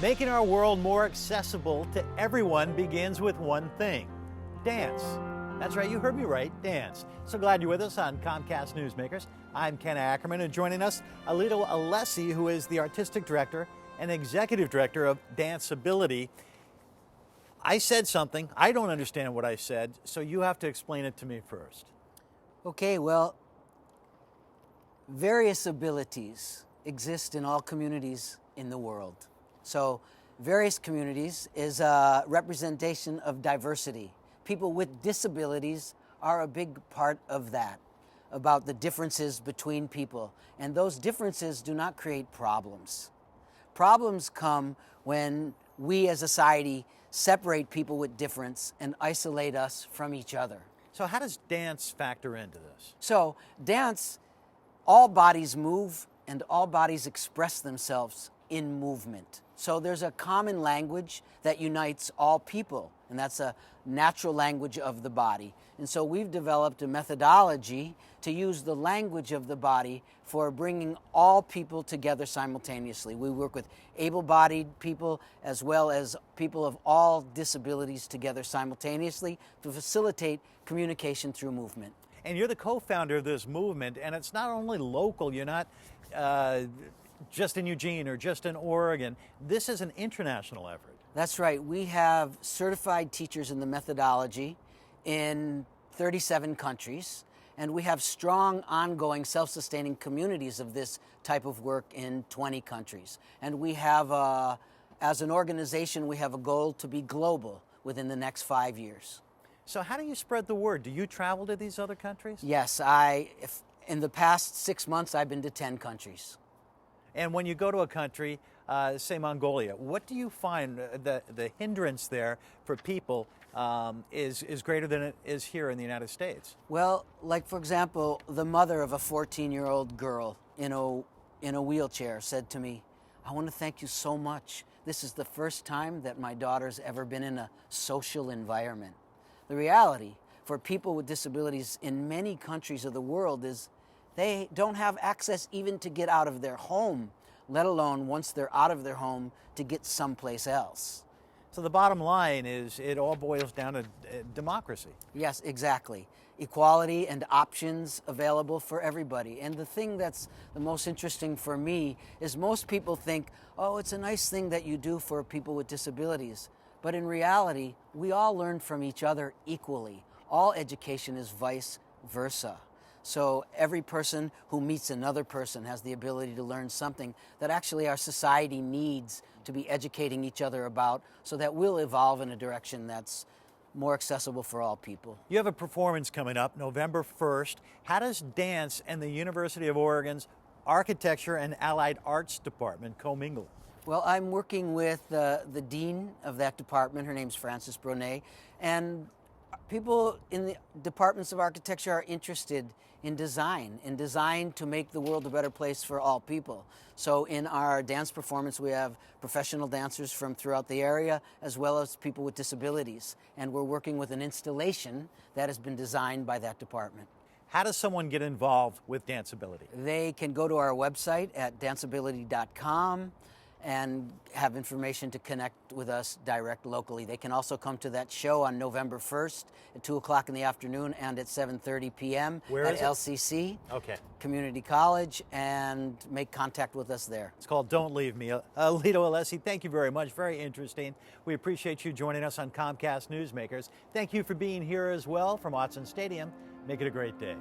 Making our world more accessible to everyone begins with one thing: dance. That's right, you heard me right, dance. So glad you're with us on Comcast Newsmakers. I'm Ken Ackerman, and joining us, Alito Alessi, who is the Artistic Director and Executive Director of Danceability. I said something, I don't understand what I said, so you have to explain it to me first. Okay, well, various abilities exist in all communities in the world. So various communities is a representation of diversity. People with disabilities are a big part of that, about the differences between people. And those differences do not create problems. Problems come when we as a society separate people with difference and isolate us from each other. So how does dance factor into this? So dance, all bodies move and all bodies express themselves in movement. So there's a common language that unites all people, and that's a natural language of the body. And so we've developed a methodology to use the language of the body for bringing all people together simultaneously. We work with able-bodied people as well as people of all disabilities together simultaneously to facilitate communication through movement. And you're the co-founder of this movement, and it's not only local, you're not just in Eugene or just in Oregon. This is an international effort. That's right. We have certified teachers in the methodology in 37 countries, and we have strong, ongoing, self-sustaining communities of this type of work in 20 countries. And we have, as an organization, we have a goal to be global within the next 5 years. So how do you spread the word? Do you travel to these other countries? Yes, in the past 6 months, I've been to 10 countries. And when you go to a country, say Mongolia, what do you find the hindrance there for people is greater than it is here in the United States? Well, like for example, the mother of a 14-year-old girl in a wheelchair said to me, "I want to thank you so much. This is the first time that my daughter's ever been in a social environment." The reality for people with disabilities in many countries of the world is they don't have access even to get out of their home, let alone once they're out of their home to get someplace else. So the bottom line is it all boils down to democracy. Yes, exactly. Equality and options available for everybody. And the thing that's the most interesting for me is most people think, oh, it's a nice thing that you do for people with disabilities. But in reality, we all learn from each other equally. All education is vice versa. So every person who meets another person has the ability to learn something that actually our society needs to be educating each other about, so that we'll evolve in a direction that's more accessible for all people. You have a performance coming up November 1st. How does dance and the University of Oregon's Architecture and Allied Arts Department commingle? Well, I'm working with the dean of that department. Her name's Frances Brunet, and people in the departments of architecture are interested in design to make the world a better place for all people. So in our dance performance, we have professional dancers from throughout the area, as well as people with disabilities. And we're working with an installation that has been designed by that department. How does someone get involved with Danceability? They can go to our website at danceability.com and have information to connect with us direct locally. They can also come to that show on November 1st at 2 o'clock in the afternoon and at 7:30 p.m. at LCC, Community College, and make contact with us there. It's called Don't Leave Me. Alito Alessi, thank you very much. Very interesting. We appreciate you joining us on Comcast Newsmakers. Thank you for being here as well from Autzen Stadium. Make it a great day.